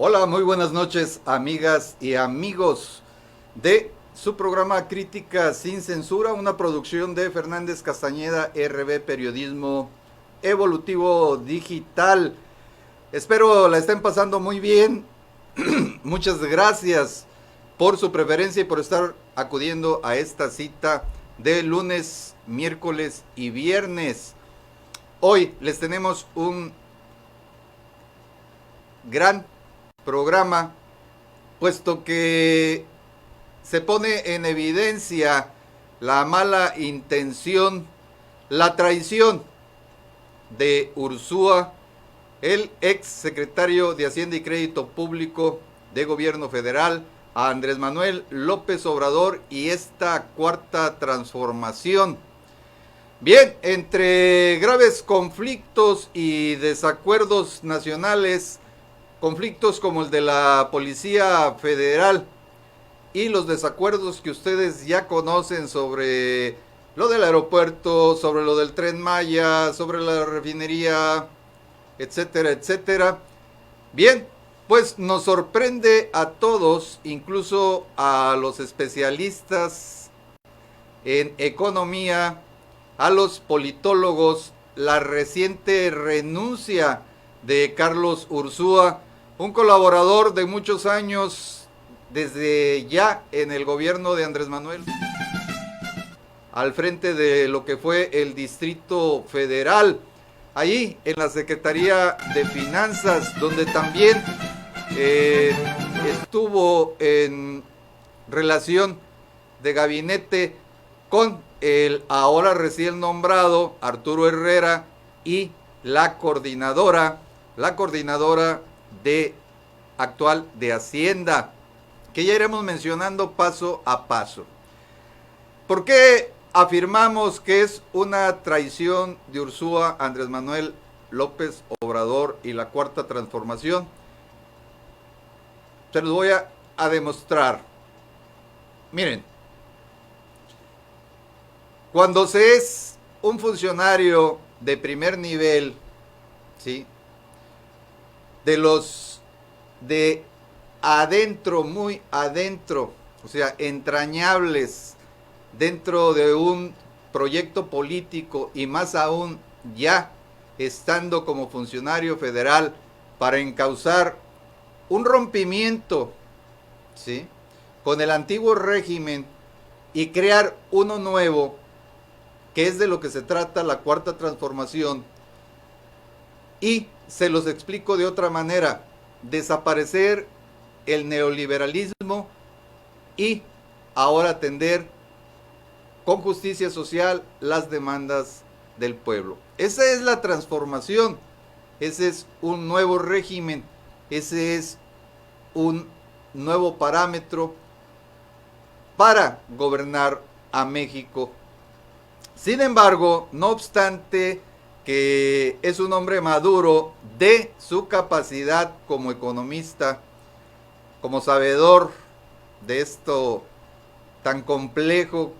Hola, muy buenas noches, amigas y amigos de su programa Crítica sin Censura, una producción de Fernández Castañeda, RB Periodismo Evolutivo Digital. Espero la estén pasando muy bien. Muchas gracias por su preferencia y por estar acudiendo a esta cita de lunes, miércoles y viernes. Hoy les tenemos un gran programa, puesto que se pone en evidencia la mala intención, la traición de Ursúa, el ex secretario de Hacienda y Crédito Público de Gobierno Federal, a Andrés Manuel López Obrador y esta cuarta transformación. Bien, entre graves conflictos y desacuerdos nacionales, conflictos como el de la Policía Federal y los desacuerdos que ustedes ya conocen sobre lo del aeropuerto, sobre lo del Tren Maya, sobre la refinería, etcétera, etcétera. Bien, pues nos sorprende a todos, incluso a los especialistas en economía, a los politólogos, la reciente renuncia de Carlos Ursúa, un colaborador de muchos años desde ya en el gobierno de Andrés Manuel, al frente de lo que fue el Distrito Federal, ahí en la Secretaría de Finanzas, donde también estuvo en relación de gabinete con el ahora recién nombrado Arturo Herrera y la coordinadora de actual de Hacienda, que ya iremos mencionando paso a paso. ¿Por qué afirmamos que es una traición de Ursúa, Andrés Manuel López Obrador y la cuarta transformación? Se los voy a demostrar. Miren, cuando se es un funcionario de primer nivel, ¿sí?, de los de adentro, muy adentro, o sea, entrañables dentro de un proyecto político y más aún ya estando como funcionario federal para encauzar un rompimiento, ¿sí?, con el antiguo régimen y crear uno nuevo, que es de lo que se trata la cuarta transformación. Y se los explico de otra manera: desaparecer el neoliberalismo y ahora atender con justicia social las demandas del pueblo. Esa es la transformación, ese es un nuevo régimen, ese es un nuevo parámetro para gobernar a México. Sin embargo, no obstante que es un hombre maduro de su capacidad como economista, como sabedor de esto tan complejo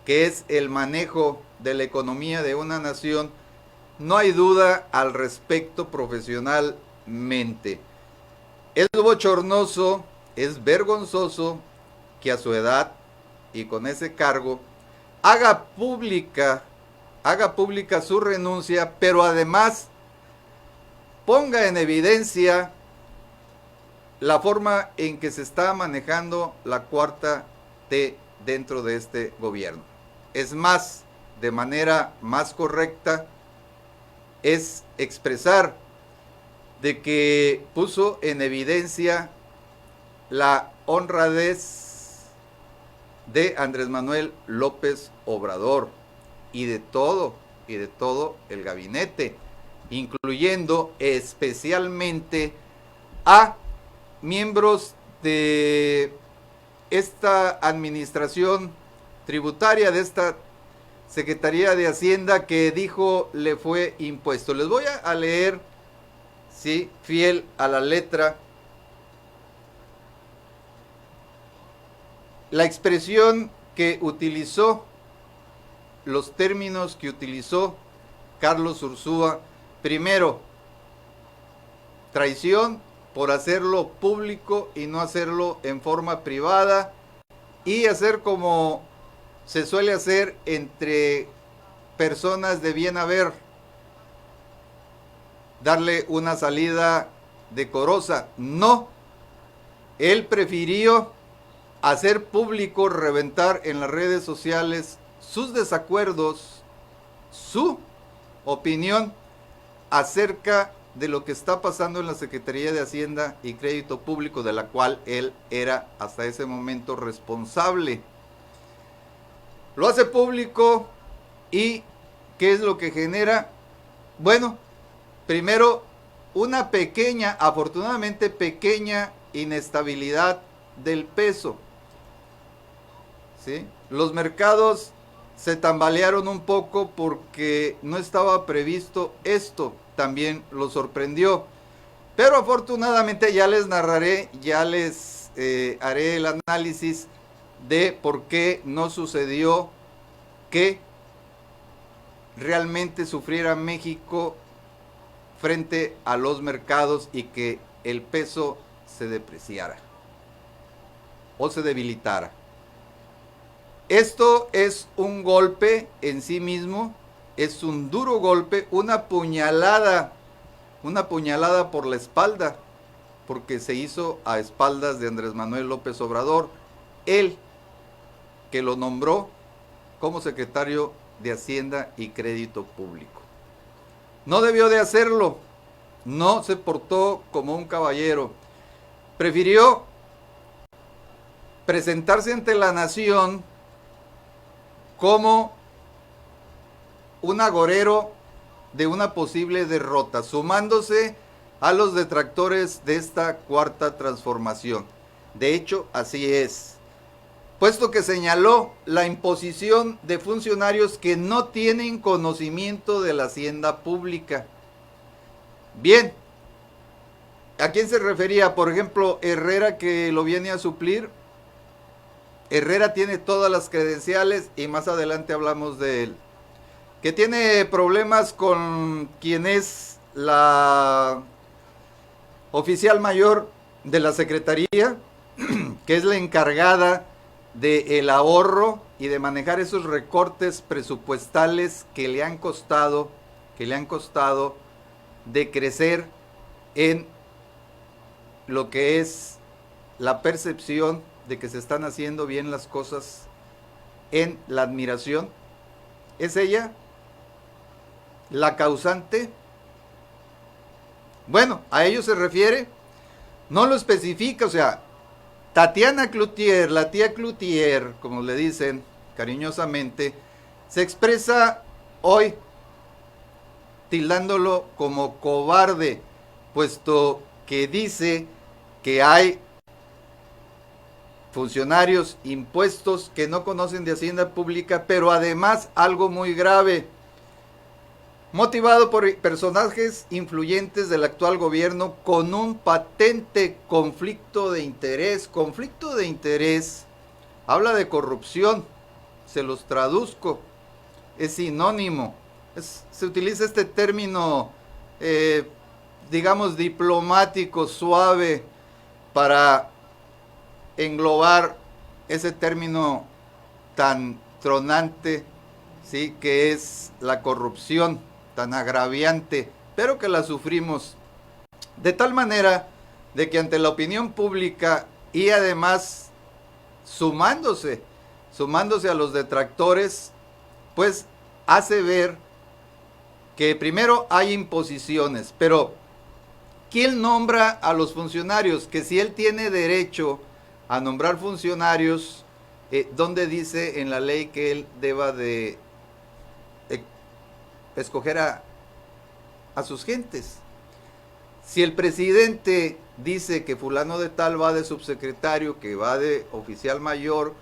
que es el manejo de la economía de una nación, no hay duda al respecto profesionalmente. Es bochornoso, es vergonzoso que a su edad y con ese cargo haga pública su renuncia, pero además ponga en evidencia la forma en que se está manejando la cuarta T dentro de este gobierno. Es más, de manera más correcta, es expresar de que puso en evidencia la honradez de Andrés Manuel López Obrador y de todo el gabinete, incluyendo especialmente a miembros de esta administración tributaria, de esta Secretaría de Hacienda, que dijo le fue impuesto. Les voy a leer, sí, fiel a la letra, la expresión que utilizó, los términos que utilizó Carlos Ursúa. Primero, traición por hacerlo público y no hacerlo en forma privada y hacer como se suele hacer entre personas de bien haber, darle una salida decorosa. No, él prefirió hacer público, reventar en las redes sociales sus desacuerdos, su opinión acerca de lo que está pasando en la Secretaría de Hacienda y Crédito Público, de la cual él era hasta ese momento responsable. Lo hace público y ¿qué es lo que genera? Bueno, primero una pequeña, afortunadamente pequeña inestabilidad del peso, ¿sí? Los mercados se tambalearon un poco porque no estaba previsto esto, también lo sorprendió. Pero afortunadamente ya les narraré, ya les haré el análisis de por qué no sucedió que realmente sufriera México frente a los mercados y que el peso se depreciara o se debilitara. Esto es un golpe en sí mismo, es un duro golpe, una puñalada por la espalda, porque se hizo a espaldas de Andrés Manuel López Obrador, él que lo nombró como secretario de Hacienda y Crédito Público. No debió de hacerlo, no se portó como un caballero, prefirió presentarse ante la nación como un agorero de una posible derrota, sumándose a los detractores de esta cuarta transformación. De hecho, así es, puesto que señaló la imposición de funcionarios que no tienen conocimiento de la hacienda pública. Bien, ¿a quién se refería? Por ejemplo, Herrera, que lo viene a suplir. Herrera tiene todas las credenciales y más adelante hablamos de él. Que tiene problemas con quien es la oficial mayor de la Secretaría, que es la encargada del ahorro y de manejar esos recortes presupuestales que le han costado de crecer en lo que es la percepción de que se están haciendo bien las cosas en la admiración. ¿Es ella la causante? Bueno, a ello se refiere, no lo especifica, o sea, Tatiana Cloutier, la tía Cloutier, como le dicen cariñosamente, se expresa hoy tildándolo como cobarde, puesto que dice que hay funcionarios impuestos que no conocen de Hacienda Pública, pero además algo muy grave, motivado por personajes influyentes del actual gobierno con un patente conflicto de interés. Conflicto de interés habla de corrupción, se los traduzco, es sinónimo, se utiliza este término, digamos, diplomático, suave, para englobar ese término tan tronante, ¿sí?, que es la corrupción, tan agraviante, pero que la sufrimos de tal manera de que ante la opinión pública y además sumándose a los detractores, pues hace ver que primero hay imposiciones, pero ¿quién nombra a los funcionarios? Que si él tiene derecho a nombrar funcionarios, ¿dónde dice en la ley que él deba de escoger a sus gentes? Si el presidente dice que fulano de tal va de subsecretario, que va de oficial mayor,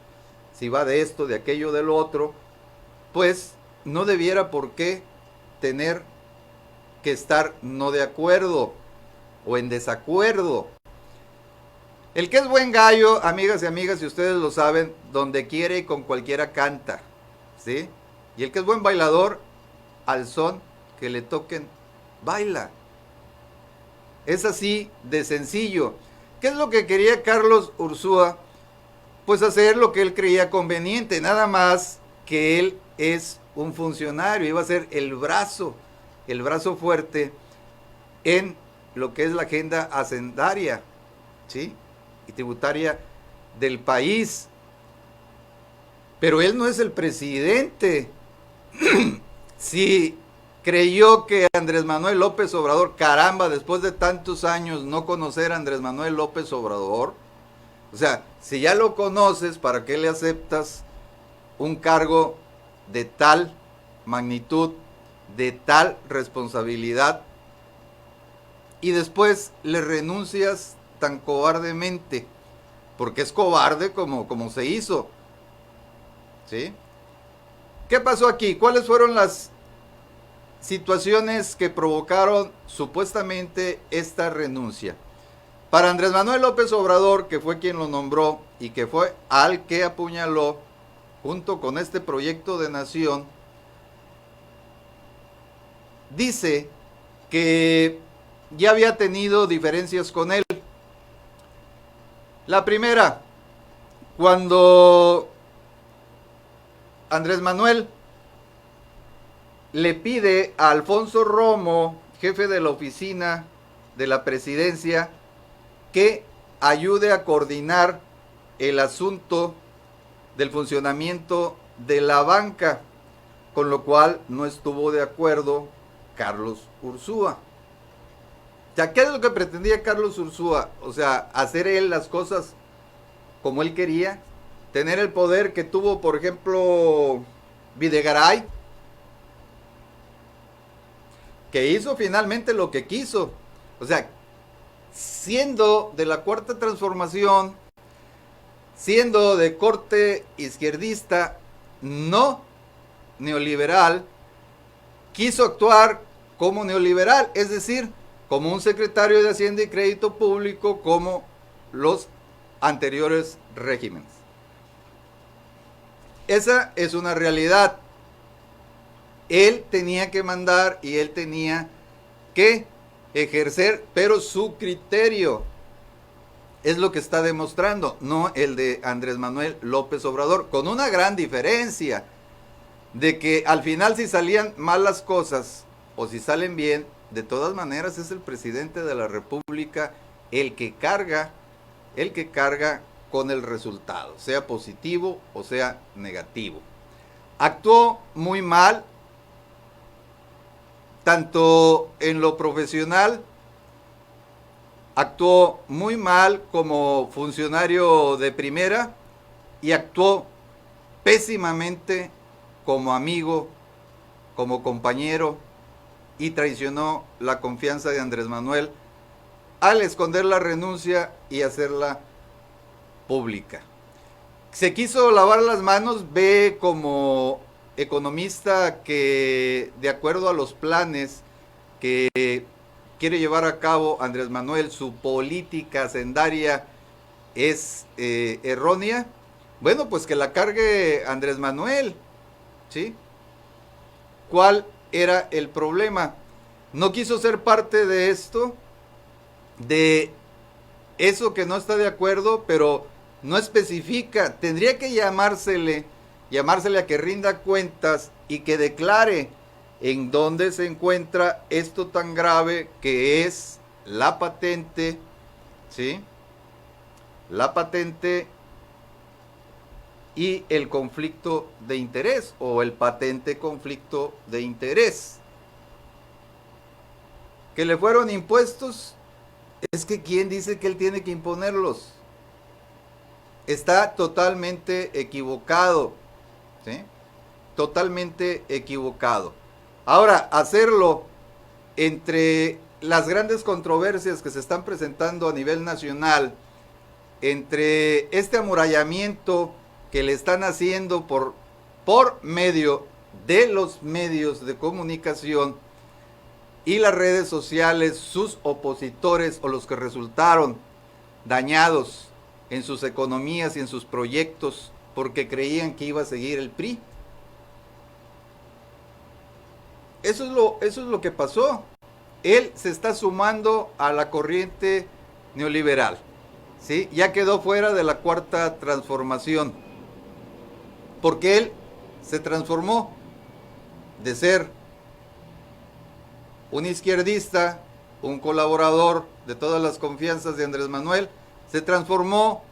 si va de esto, de aquello, del otro, pues no debiera por qué tener que estar no de acuerdo o en desacuerdo. El que es buen gallo, amigas y amigas, y ustedes lo saben, donde quiere y con cualquiera canta, ¿sí? Y el que es buen bailador, al son que le toquen, baila. Es así de sencillo. ¿Qué es lo que quería Carlos Ursúa? Pues hacer lo que él creía conveniente, nada más que él es un funcionario, iba a ser el brazo fuerte en lo que es la agenda hacendaria, ¿sí? Y tributaria del país. Pero él no es el presidente. Si creyó que Andrés Manuel López Obrador, caramba, después de tantos años no conocer a Andrés Manuel López Obrador, o sea, si ya lo conoces, ¿para qué le aceptas un cargo de tal magnitud, de tal responsabilidad, y después le renuncias tan cobardemente? Porque es cobarde como se hizo, ¿sí? ¿Qué pasó aquí? ¿Cuáles fueron las situaciones que provocaron supuestamente esta renuncia? Para Andrés Manuel López Obrador, que fue quien lo nombró y que fue al que apuñaló junto con este proyecto de nación, dice que ya había tenido diferencias con él. La primera, cuando Andrés Manuel le pide a Alfonso Romo, jefe de la oficina de la presidencia, que ayude a coordinar el asunto del funcionamiento de la banca, con lo cual no estuvo de acuerdo Carlos Ursúa. O sea, ¿qué es lo que pretendía Carlos Ursúa? O sea, hacer él las cosas como él quería, tener el poder que tuvo, por ejemplo, Videgaray, que hizo finalmente lo que quiso. O sea, siendo de la Cuarta Transformación, siendo de corte izquierdista, no neoliberal, quiso actuar como neoliberal, es decir, como un secretario de Hacienda y Crédito Público como los anteriores regímenes. Esa es una realidad. Él tenía que mandar y él tenía que ejercer, pero su criterio es lo que está demostrando, no el de Andrés Manuel López Obrador, con una gran diferencia de que al final, si salían mal las cosas o si salen bien, de todas maneras es el presidente de la República el que carga con el resultado, sea positivo o sea negativo. Actuó muy mal, tanto en lo profesional, actuó muy mal como funcionario de primera y actuó pésimamente como amigo, como compañero, y traicionó la confianza de Andrés Manuel al esconder la renuncia y hacerla pública. Se quiso lavar las manos, ve como economista que, de acuerdo a los planes que quiere llevar a cabo Andrés Manuel, su política hacendaria es errónea. Bueno, pues que la cargue Andrés Manuel, ¿sí? ¿Cuál era el problema? No quiso ser parte de esto, de eso que no está de acuerdo, pero no especifica. Tendría que llamársele a que rinda cuentas y que declare en dónde se encuentra esto tan grave que es la patente, ¿sí? La patente y el conflicto de interés, o el patente conflicto de interés. Que le fueron impuestos, es que ¿quién dice que él tiene que imponerlos? Está totalmente equivocado, ¿sí? Totalmente equivocado. Ahora, hacerlo entre las grandes controversias que se están presentando a nivel nacional, entre este amurallamiento que le están haciendo por medio de los medios de comunicación y las redes sociales, sus opositores o los que resultaron dañados en sus economías y en sus proyectos porque creían que iba a seguir el PRI. Eso es lo que pasó. él se está sumando a la corriente neoliberal, ¿sí? Ya quedó fuera de la cuarta transformación, porque él se transformó de ser un izquierdista, un colaborador de todas las confianzas de Andrés Manuel, se transformó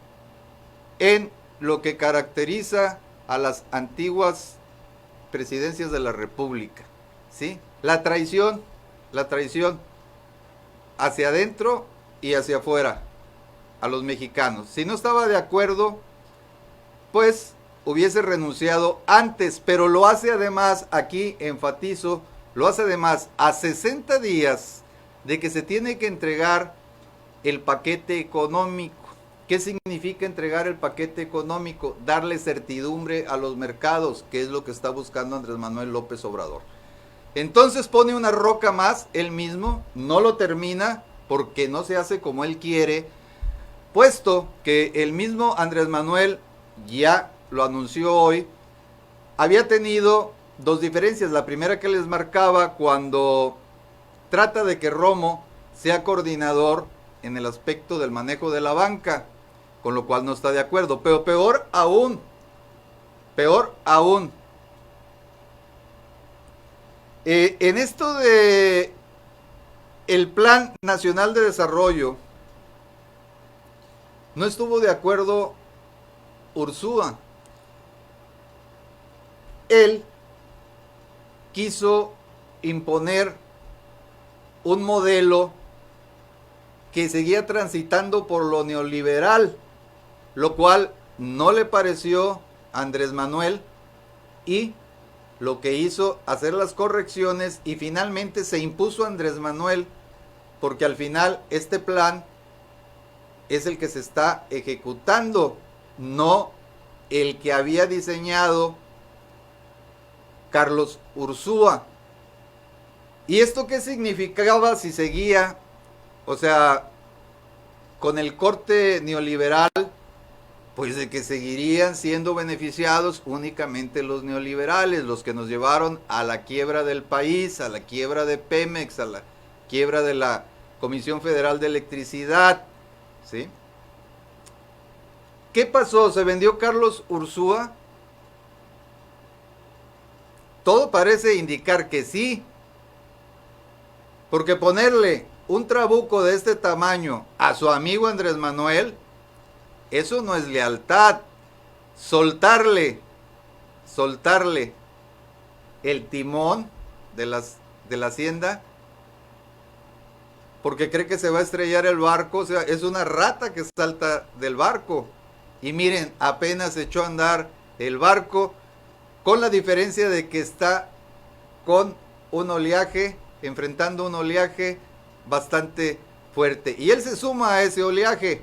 en lo que caracteriza a las antiguas presidencias de la República, ¿sí? La traición hacia adentro y hacia afuera a los mexicanos. Si no estaba de acuerdo, pues hubiese renunciado antes, pero lo hace además, aquí enfatizo, lo hace además a 60 días de que se tiene que entregar el paquete económico. ¿Qué significa entregar el paquete económico? Darle certidumbre a los mercados, que es lo que está buscando Andrés Manuel López Obrador. Entonces pone una roca más él mismo, no lo termina porque no se hace como él quiere, puesto que el mismo Andrés Manuel ya lo anunció hoy, había tenido dos diferencias. La primera que les marcaba cuando trata de que Romo sea coordinador en el aspecto del manejo de la banca, con lo cual no está de acuerdo. Pero peor aún, en esto de el Plan Nacional de Desarrollo, no estuvo de acuerdo Ursúa. Él quiso imponer un modelo que seguía transitando por lo neoliberal, lo cual no le pareció a Andrés Manuel, y lo que hizo hacer las correcciones, y finalmente se impuso a Andrés Manuel, porque al final este plan es el que se está ejecutando, no el que había diseñado Carlos Ursúa. ¿Y esto qué significaba si seguía, o sea, con el corte neoliberal? Pues de que seguirían siendo beneficiados únicamente los neoliberales, los que nos llevaron a la quiebra del país, a la quiebra de Pemex, a la quiebra de la Comisión Federal de Electricidad, ¿sí? ¿Qué pasó? ¿Se vendió Carlos Ursúa? Todo parece indicar que sí, porque ponerle un trabuco de este tamaño a su amigo Andrés Manuel, eso no es lealtad. Soltarle el timón de la hacienda porque cree que se va a estrellar el barco, o sea, es una rata que salta del barco. Y miren, apenas echó a andar el barco, con la diferencia de que está con un oleaje, enfrentando un oleaje bastante fuerte. Y él se suma a ese oleaje,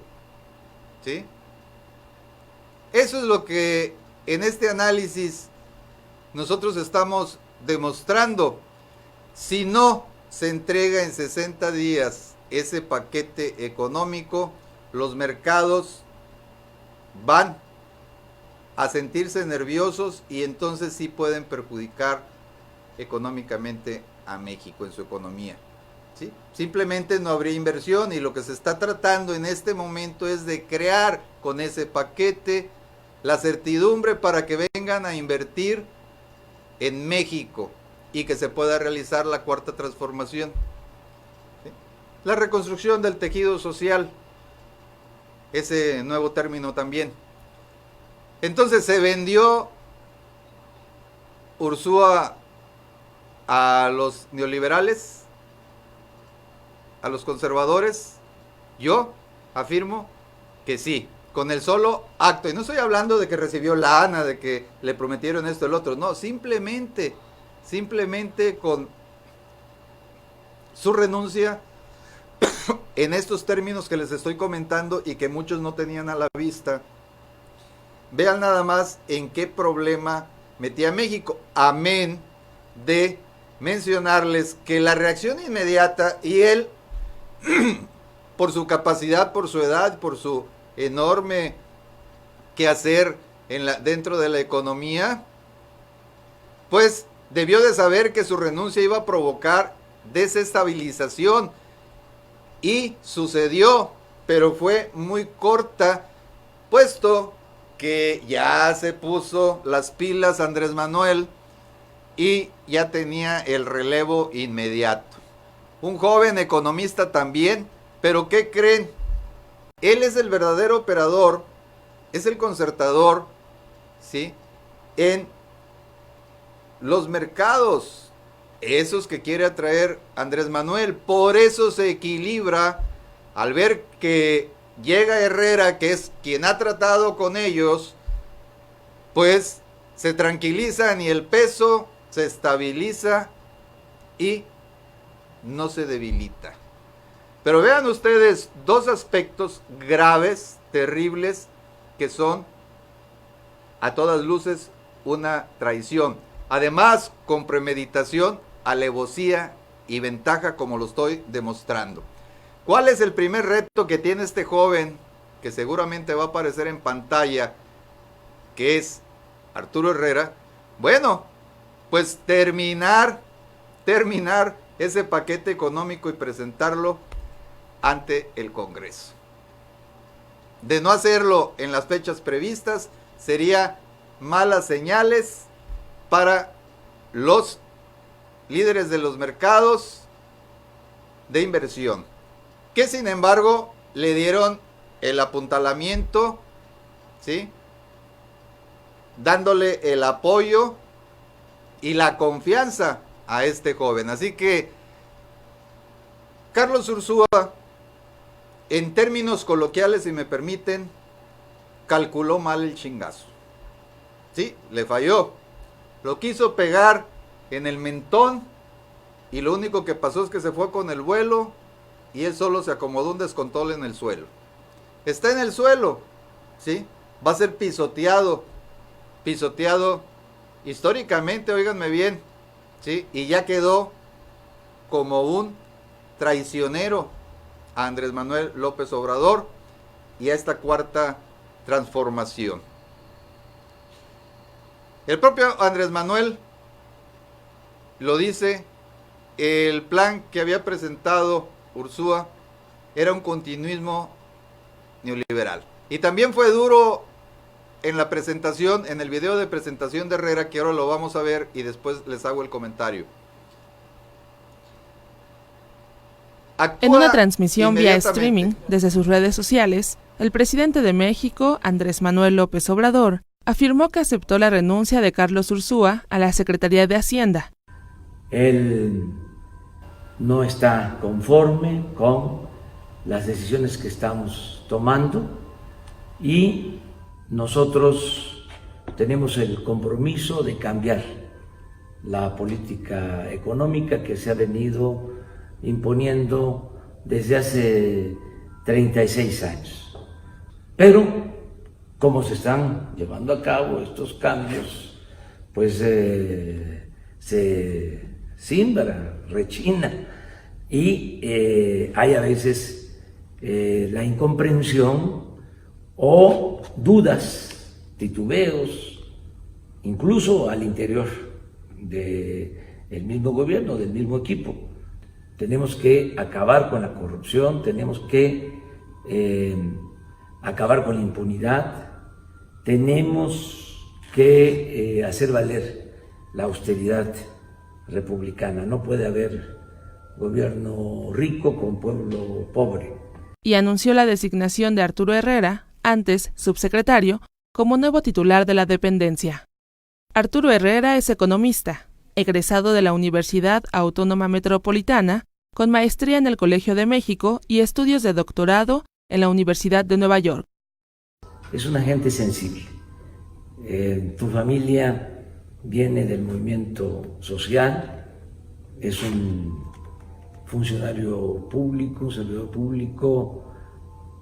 ¿sí? Eso es lo que en este análisis nosotros estamos demostrando. Si no se entrega en 60 días ese paquete económico, los mercados van a sentirse nerviosos y entonces sí pueden perjudicar económicamente a México en su economía, ¿sí? Simplemente no habría inversión, y lo que se está tratando en este momento es de crear con ese paquete la certidumbre para que vengan a invertir en México y que se pueda realizar la cuarta transformación, ¿sí? La reconstrucción del tejido social, ese nuevo término también. Entonces se vendió Ursúa a los neoliberales, a los conservadores. Yo afirmo que sí, con el solo acto. Y no estoy hablando de que recibió lana, de que le prometieron esto, el otro. No, simplemente con su renuncia en estos términos que les estoy comentando y que muchos no tenían a la vista. Vean nada más en qué problema metía México. Amén de mencionarles que la reacción inmediata, y él, por su capacidad, por su edad, por su enorme quehacer dentro de la economía, pues debió de saber que su renuncia iba a provocar desestabilización. Y sucedió, pero fue muy corta, puesto que ya se puso las pilas Andrés Manuel y ya tenía el relevo inmediato. Un joven economista también, pero ¿qué creen? Él es el verdadero operador, es el concertador, ¿sí?, en los mercados, esos que quiere atraer Andrés Manuel. Por eso se equilibra al ver que llega Herrera, que es quien ha tratado con ellos, pues se tranquilizan y el peso se estabiliza y no se debilita. Pero vean ustedes dos aspectos graves, terribles, que son a todas luces una traición. Además, con premeditación, alevosía y ventaja, como lo estoy demostrando. ¿Cuál es el primer reto que tiene este joven, que seguramente va a aparecer en pantalla, que es Arturo Herrera? Bueno, pues terminar ese paquete económico y presentarlo ante el Congreso. De no hacerlo en las fechas previstas, sería malas señales para los líderes de los mercados de inversión, que sin embargo le dieron el apuntalamiento, ¿sí?, dándole el apoyo y la confianza a este joven. Así que Carlos Ursúa, en términos coloquiales, si me permiten, calculó mal el chingazo. Sí, le falló. Lo quiso pegar en el mentón y lo único que pasó es que se fue con el vuelo y él solo se acomodó un descontrol en el suelo. Está en el suelo, ¿sí? Va a ser pisoteado históricamente, óiganme bien, ¿sí? Y ya quedó como un traicionero a Andrés Manuel López Obrador y a esta cuarta transformación. El propio Andrés Manuel lo dice, el plan que había presentado Ursúa era un continuismo neoliberal. Y también fue duro en la presentación, en el video de presentación de Herrera, que ahora lo vamos a ver y después les hago el comentario. En una transmisión vía streaming desde sus redes sociales, el presidente de México, Andrés Manuel López Obrador, afirmó que aceptó la renuncia de Carlos Ursúa a la Secretaría de Hacienda. Él no está conforme con las decisiones que estamos tomando y nosotros tenemos el compromiso de cambiar la política económica que se ha venido imponiendo desde hace 36 años. Pero como se están llevando a cabo estos cambios, pues se simbra, rechina y hay a veces la incomprensión o dudas, titubeos, incluso al interior del mismo gobierno, del mismo equipo. Tenemos que acabar con la corrupción, tenemos que acabar con la impunidad, tenemos que hacer valer la austeridad republicana. No puede haber gobierno rico con pueblo pobre. Y anunció la designación de Arturo Herrera, antes subsecretario, como nuevo titular de la dependencia. Arturo Herrera es economista, egresado de la Universidad Autónoma Metropolitana, con maestría en el Colegio de México y estudios de doctorado en la Universidad de Nueva York. Es una gente sensible. Tu familia viene del movimiento social, es un funcionario público, servidor público,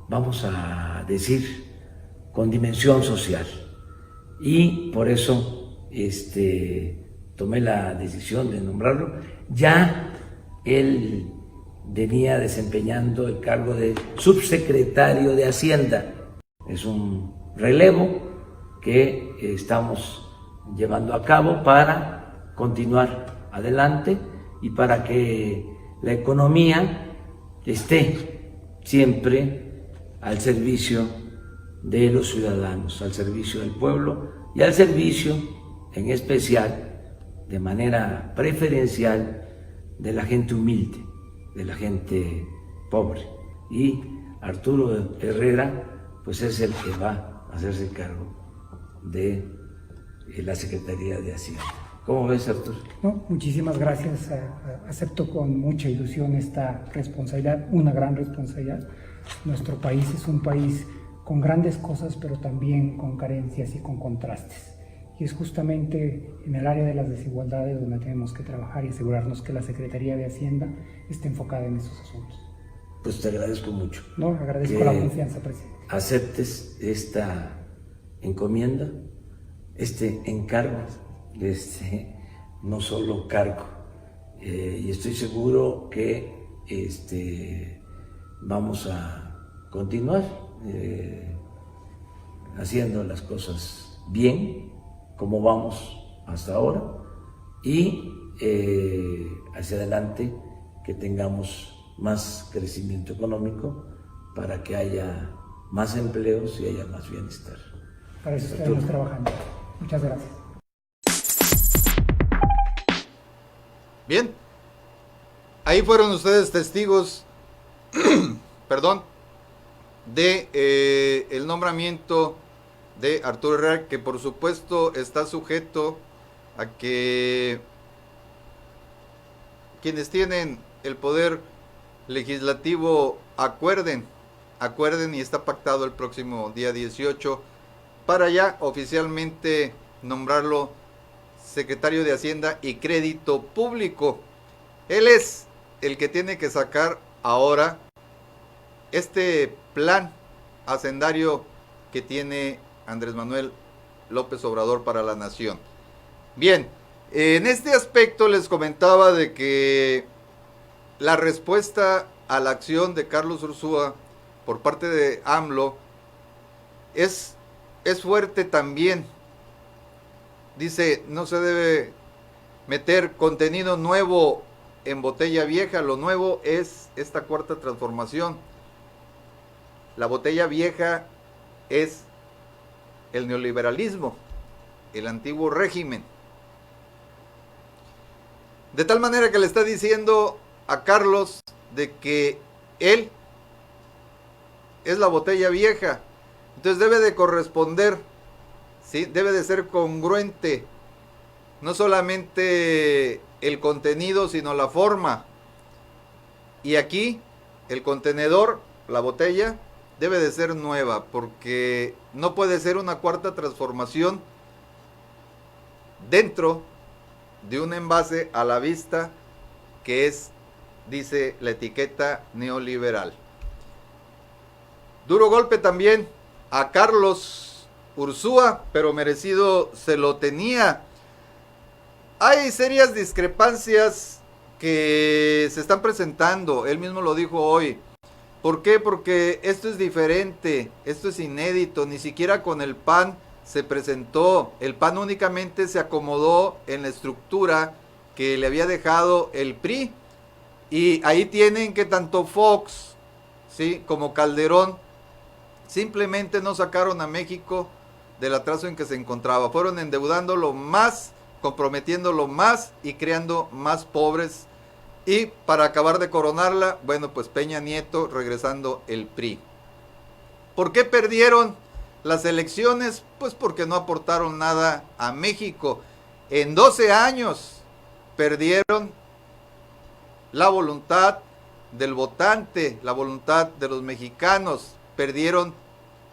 vamos a decir, con dimensión social. Y por eso tomé la decisión de nombrarlo. Ya él venía desempeñando el cargo de subsecretario de Hacienda. Es un relevo que estamos llevando a cabo para continuar adelante y para que la economía esté siempre al servicio de los ciudadanos, al servicio del pueblo y al servicio, en especial, de manera preferencial, de la gente humilde, de la gente pobre. Y Arturo Herrera, pues es el que va a hacerse cargo de la Secretaría de Hacienda. ¿Cómo ves, Arturo? No, muchísimas gracias. Acepto con mucha ilusión esta responsabilidad, una gran responsabilidad. Nuestro país es un país con grandes cosas, pero también con carencias y con contrastes. Y es justamente en el área de las desigualdades donde tenemos que trabajar y asegurarnos que la Secretaría de Hacienda esté enfocada en esos asuntos. Pues te agradezco mucho. No, agradezco la confianza, presidente. Aceptes esta encomienda, este encargo, no solo cargo. Y estoy seguro que vamos a continuar haciendo las cosas bien, como vamos hasta ahora, y hacia adelante que tengamos más crecimiento económico para que haya más empleos y haya más bienestar. Para eso estaremos trabajando. Muchas gracias. Bien, ahí fueron ustedes testigos, perdón, de el nombramiento de Arturo Herrera, que por supuesto está sujeto a que quienes tienen el poder legislativo acuerden y está pactado el próximo día 18 para ya oficialmente nombrarlo secretario de Hacienda y Crédito Público. Él es el que tiene que sacar ahora este plan hacendario que tiene Andrés Manuel López Obrador para la nación. Bien, en este aspecto les comentaba de que la respuesta a la acción de Carlos Ursúa por parte de AMLO es fuerte también. Dice, no se debe meter contenido nuevo en botella vieja, lo nuevo es esta cuarta transformación. La botella vieja es el neoliberalismo, el antiguo régimen. De tal manera que le está diciendo a Carlos de que él es la botella vieja. Entonces debe de corresponder, ¿sí? Debe de ser congruente, no solamente el contenido, sino la forma. Y aquí el contenedor, la botella, debe de ser nueva, porque no puede ser una cuarta transformación dentro de un envase a la vista que es, dice la etiqueta, neoliberal. Duro golpe también a Carlos Ursúa, pero merecido se lo tenía. Hay serias discrepancias que se están presentando, él mismo lo dijo hoy. ¿Por qué? Porque esto es diferente, esto es inédito, ni siquiera con el PAN se presentó. El PAN únicamente se acomodó en la estructura que le había dejado el PRI. Y ahí tienen que tanto Fox, ¿sí?, como Calderón simplemente no sacaron a México del atraso en que se encontraba. Fueron endeudándolo más, comprometiéndolo más y creando más pobres. Y para acabar de coronarla, bueno, pues Peña Nieto regresando el PRI. ¿Por qué perdieron las elecciones? Pues porque no aportaron nada a México. En 12 años perdieron la voluntad del votante, la voluntad de los mexicanos. Perdieron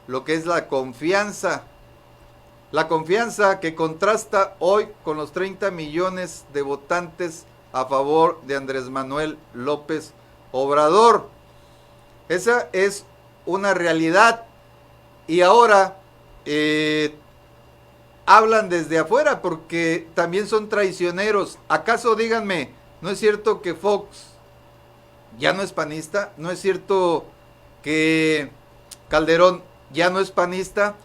lo que es la confianza que contrasta hoy con los 30 millones de votantes a favor de Andrés Manuel López Obrador. Esa es una realidad. Y ahora hablan desde afuera porque también son traicioneros. ¿Acaso, díganme, no es cierto que Fox ya no es panista? ¿No es cierto que Calderón ya no es panista?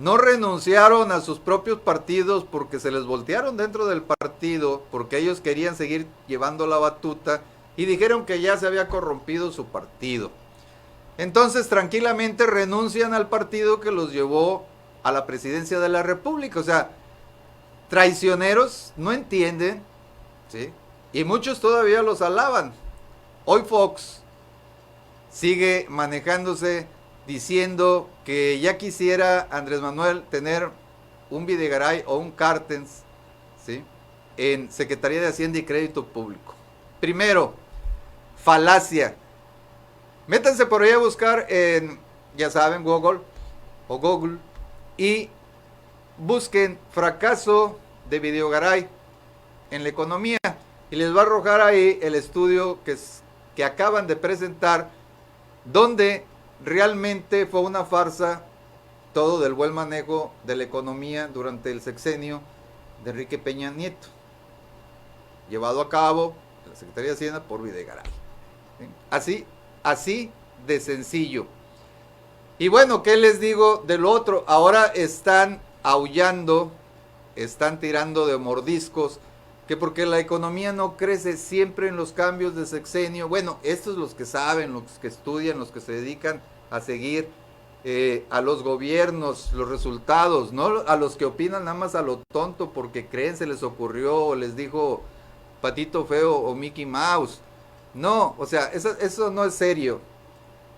no renunciaron a sus propios partidos porque se les voltearon dentro del partido, porque ellos querían seguir llevando la batuta y dijeron que ya se había corrompido su partido. Entonces tranquilamente renuncian al partido que los llevó a la presidencia de la República. O sea, traicioneros, no entienden, ¿sí? Y muchos todavía los alaban. Hoy Fox sigue manejándose diciendo que ya quisiera Andrés Manuel tener un Videgaray o un Cartens, ¿sí?, en Secretaría de Hacienda y Crédito Público. Primero, falacia. Métanse por ahí a buscar en, ya saben, Google y busquen fracaso de Videgaray en la economía y les va a arrojar ahí el estudio que acaban de presentar, donde realmente fue una farsa todo del buen manejo de la economía durante el sexenio de Enrique Peña Nieto, llevado a cabo en la Secretaría de Hacienda por Videgaray. Así de sencillo. Y bueno, ¿qué les digo del otro? Ahora están aullando, están tirando de mordiscos, que porque la economía no crece siempre en los cambios de sexenio. Bueno, estos los que saben, los que estudian, los que se dedican a seguir a los gobiernos, los resultados, no a los que opinan nada más a lo tonto porque creen, se les ocurrió o les dijo Patito Feo o Mickey Mouse. No, o sea, eso no es serio.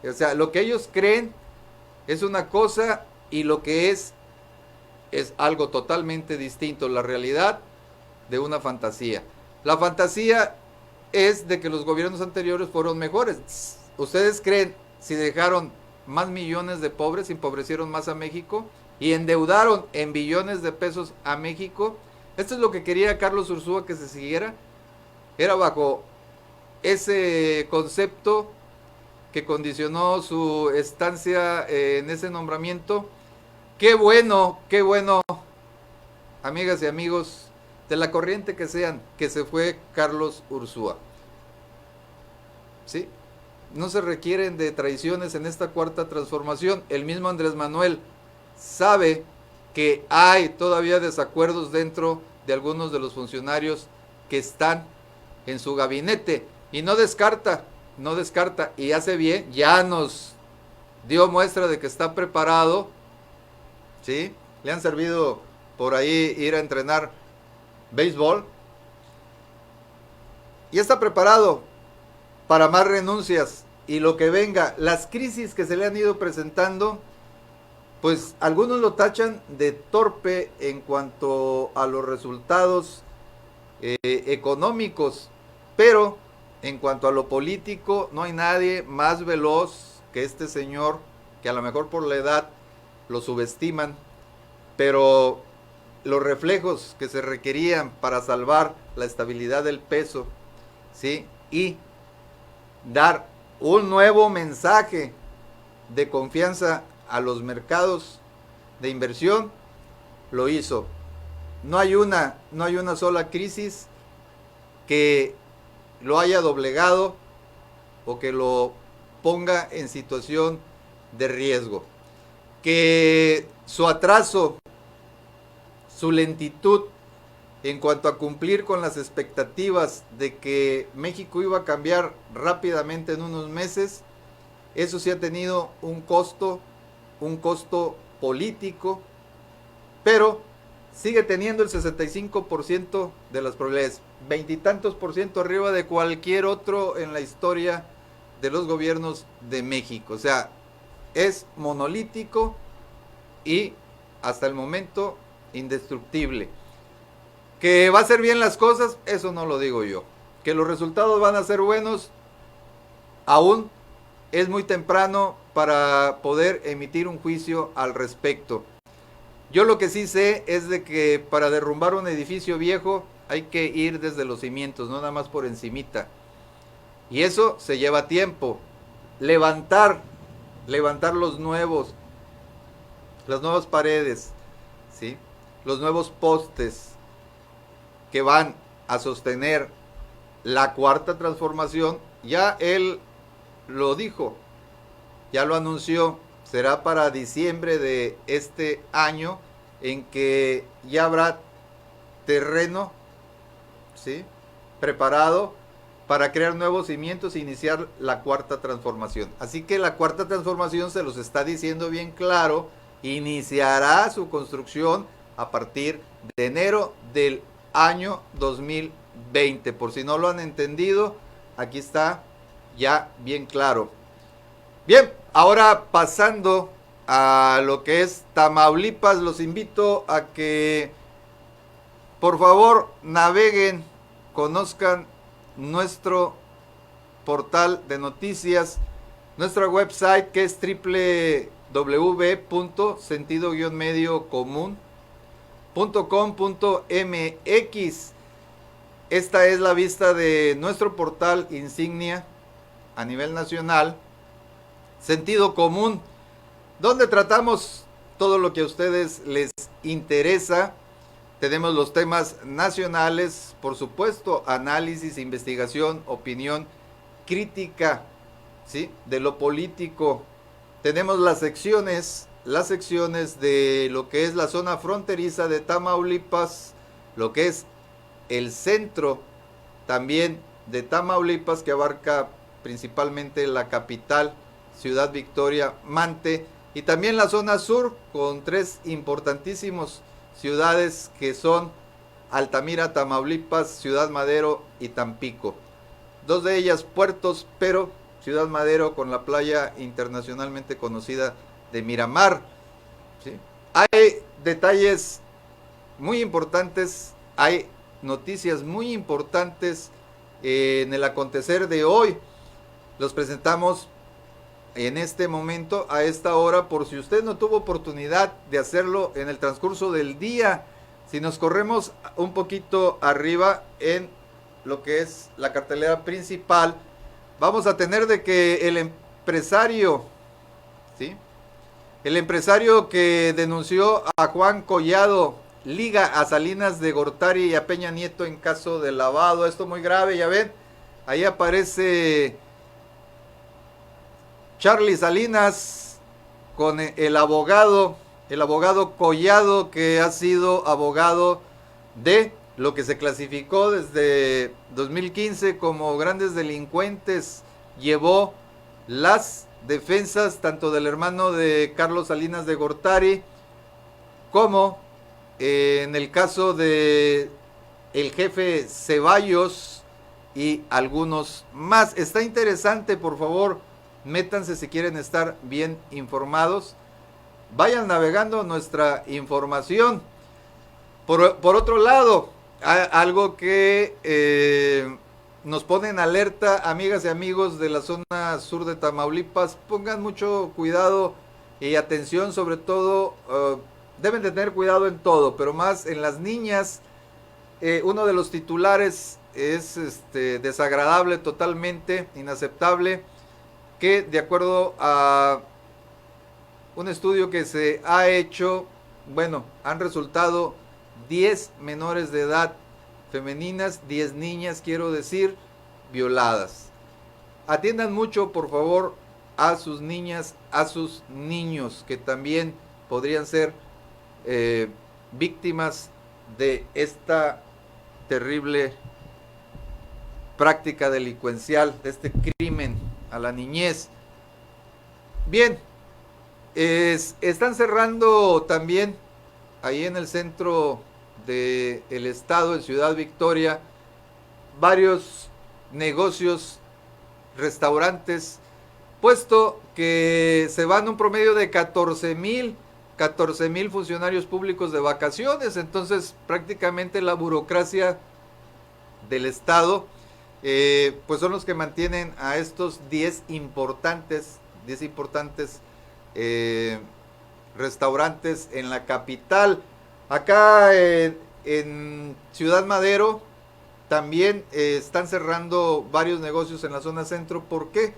O sea, lo que ellos creen es una cosa y lo que es algo totalmente distinto. La realidad de una fantasía. La fantasía es de que los gobiernos anteriores fueron mejores. ¿Ustedes creen si dejaron más millones de pobres, empobrecieron más a México y endeudaron en billones de pesos a México? Esto es lo que quería Carlos Ursúa que se siguiera. Era bajo ese concepto que condicionó su estancia en ese nombramiento. Qué bueno, amigas y amigos, de la corriente que sean, que se fue Carlos Ursúa. ¿Sí? No se requieren de traiciones en esta cuarta transformación. El mismo Andrés Manuel sabe que hay todavía desacuerdos dentro de algunos de los funcionarios que están en su gabinete y no descarta y hace bien, ya nos dio muestra de que está preparado, ¿sí? Le han servido por ahí ir a entrenar béisbol y está preparado para más renuncias y lo que venga. Las crisis que se le han ido presentando, pues algunos lo tachan de torpe en cuanto a los resultados económicos, pero en cuanto a lo político no hay nadie más veloz que este señor, que a lo mejor por la edad lo subestiman, pero los reflejos que se requerían para salvar la estabilidad del peso, ¿sí?, y dar un nuevo mensaje de confianza a los mercados de inversión, lo hizo. No hay una sola crisis que lo haya doblegado o que lo ponga en situación de riesgo. Que su atraso, su lentitud en cuanto a cumplir con las expectativas de que México iba a cambiar rápidamente en unos meses, eso sí ha tenido un costo político, pero sigue teniendo el 65% de las probabilidades, 20 y tantos por ciento arriba de cualquier otro en la historia de los gobiernos de México. O sea, es monolítico y hasta el momento indestructible. Que va a hacer bien las cosas, eso no lo digo yo. Que los resultados van a ser buenos, aún es muy temprano para poder emitir un juicio al respecto. Yo lo que sí sé es de que para derrumbar un edificio viejo hay que ir desde los cimientos, no nada más por encimita. Y eso se lleva tiempo. Levantar las nuevas paredes, ¿sí?, los nuevos postes que van a sostener la cuarta transformación, ya él lo dijo, ya lo anunció, será para diciembre de este año, en que ya habrá terreno, ¿sí?, preparado para crear nuevos cimientos e iniciar la cuarta transformación. Así que la cuarta transformación, se los está diciendo bien claro, iniciará su construcción a partir de enero del año 2020. Por si no lo han entendido, aquí está ya bien claro. Bien, ahora pasando a lo que es Tamaulipas, los invito a que por favor naveguen, conozcan nuestro portal de noticias, nuestra website, que es www.sentido-mediocomún.com.mx. Esta es la vista de nuestro portal insignia a nivel nacional, Sentido Común, donde tratamos todo lo que a ustedes les interesa. Tenemos los temas nacionales, por supuesto, análisis, investigación, opinión, crítica, ¿sí?, de lo político. Tenemos las secciones de lo que es la zona fronteriza de Tamaulipas, lo que es el centro también de Tamaulipas, que abarca principalmente la capital, Ciudad Victoria, Mante, y también la zona sur, con tres importantísimos ciudades que son Altamira, Tamaulipas, Ciudad Madero y Tampico. Dos de ellas puertos, pero Ciudad Madero con la playa internacionalmente conocida de Miramar, ¿sí? Hay detalles muy importantes, hay noticias muy importantes en el acontecer de hoy. Los presentamos en este momento, a esta hora, por si usted no tuvo oportunidad de hacerlo en el transcurso del día. Si nos corremos un poquito arriba en lo que es la cartelera principal, vamos a tener de que el empresario, ¿sí?, el empresario que denunció a Juan Collado, liga a Salinas de Gortari y a Peña Nieto en caso de lavado. Esto muy grave, ya ven, ahí aparece Charlie Salinas con el abogado Collado, que ha sido abogado de lo que se clasificó desde 2015 como grandes delincuentes. Llevó las defensas tanto del hermano de Carlos Salinas de Gortari, como en el caso de el jefe Ceballos y algunos más. Está interesante, por favor, métanse si quieren estar bien informados. Vayan navegando nuestra información. Por otro lado, algo que nos pone en alerta, amigas y amigos de la zona sur de Tamaulipas, pongan mucho cuidado y atención, sobre todo, deben de tener cuidado en todo, pero más en las niñas. Uno de los titulares es desagradable, totalmente inaceptable, que de acuerdo a un estudio que se ha hecho, bueno, han resultado 10 menores de edad femeninas, 10 niñas, quiero decir, violadas. Atiendan mucho, por favor, a sus niñas, a sus niños, que también podrían ser víctimas de esta terrible práctica delincuencial, de este crimen a la niñez. Bien, están cerrando también ahí en el centro del estado, en Ciudad Victoria, varios negocios, restaurantes, puesto que se van un promedio de 14,000 funcionarios públicos de vacaciones. Entonces prácticamente la burocracia del estado, pues son los que mantienen a estos 10 importantes restaurantes en la capital. Acá en Ciudad Madero también están cerrando varios negocios en la zona centro. ¿Por qué?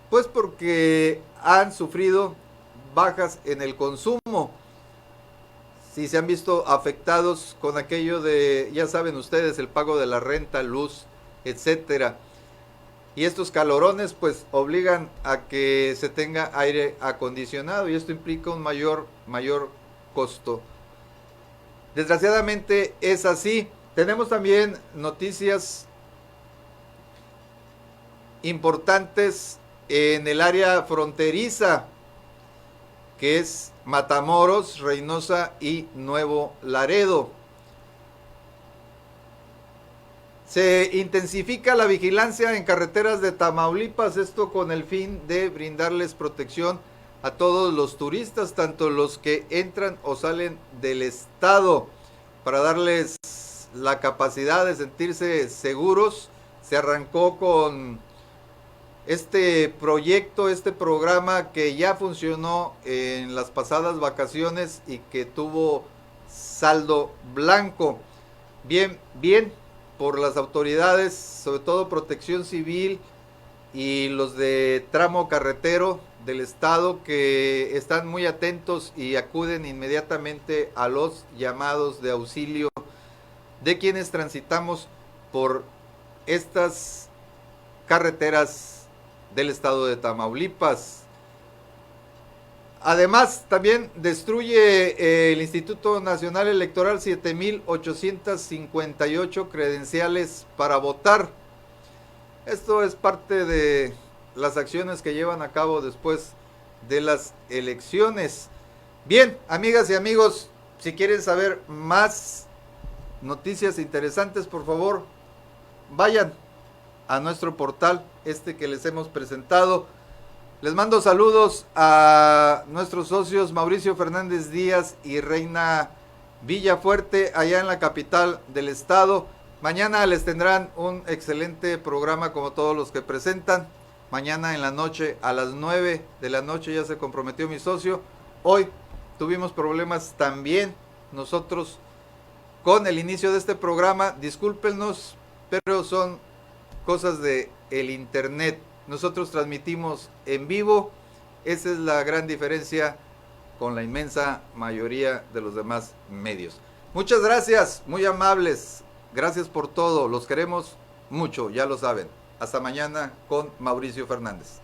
Pues porque han sufrido bajas en el consumo. Si se han visto afectados con aquello de, ya saben ustedes, el pago de la renta, luz, etcétera. y estos calorones pues obligan a que se tenga aire acondicionado y esto implica un mayor costo. Desgraciadamente es así. Tenemos también noticias importantes en el área fronteriza, que es Matamoros, Reynosa y Nuevo Laredo. Se intensifica la vigilancia en carreteras de Tamaulipas, esto con el fin de brindarles protección a todos los turistas, tanto los que entran o salen del estado, para darles la capacidad de sentirse seguros. Se arrancó con este proyecto, este programa que ya funcionó en las pasadas vacaciones y que tuvo saldo blanco. Bien por las autoridades, sobre todo Protección Civil y los de tramo carretero del estado, que están muy atentos y acuden inmediatamente a los llamados de auxilio de quienes transitamos por estas carreteras del estado de Tamaulipas. Además, también destruye el Instituto Nacional Electoral 7,858 credenciales para votar. Esto es parte de las acciones que llevan a cabo después de las elecciones. Bien, amigas y amigos, si quieren saber más noticias interesantes, por favor, vayan a nuestro portal que les hemos presentado. Les mando saludos a nuestros socios Mauricio Fernández Díaz y Reina Villafuerte, allá en la capital del estado. Mañana les tendrán un excelente programa como todos los que presentan. Mañana en la noche, a las 9 de la noche, ya se comprometió mi socio. Hoy tuvimos problemas también nosotros con el inicio de este programa. Discúlpenos, pero son cosas de el internet. Nosotros transmitimos en vivo. Esa es la gran diferencia con la inmensa mayoría de los demás medios. Muchas gracias, muy amables. Gracias por todo. Los queremos mucho, ya lo saben. Hasta mañana con Mauricio Fernández.